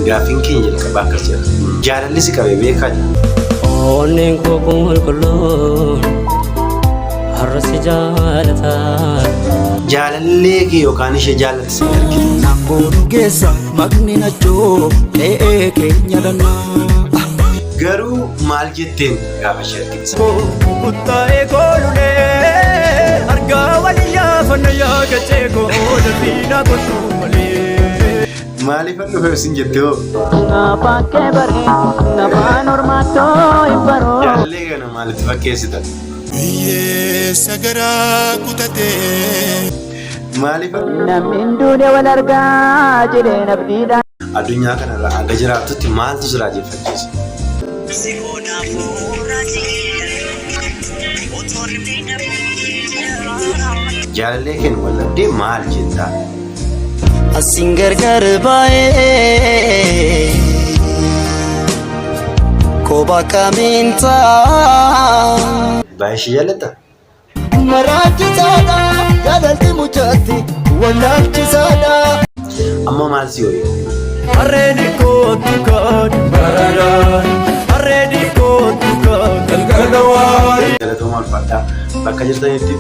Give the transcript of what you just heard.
Gaafiin keenya jalqabaa akkas jira. Jaalalli si qabee beekaa jira. Onneen koo qulqulluun har'a si jaalata. Jaalallee kee yookaan ishee jaallatti si argite. Namboonu keessa maqni nachoo le'ee keenya dannaa. Garuu maal jetteen gaafa ishee argite? Kuttaa'ee koolulee argaa waliyyaa fannayyaa gachee gooda fiinaa kottuu malee. Maaliifan dhufee isin jettee hoo? Afaan kee bareedu afaan ormaatoo hin baroo. Jaalallee kana maalitti fakkeessitan? Hiyyeessa garaa kutatee. Maaliifan? Namni hin duune wal argaa jedhee nabdiidhaan. Addunyaa kanarraa hanga jiraatutti maaltu si raajeffachiisa? Jaalallee keenya walladhee maal jettaa? Asin gargar baay'ee koba kamintaa. Baay'ee ishee jaallatta? Maraachisaadha jaalalli muchaatti wallaalchisaadha. Amma maal si hooyi? Harreedi kootu kan baradaan harreedi kootu kan galgala waayee. Jaalatoo maal fa'aadhaa? Bakka jirtanitti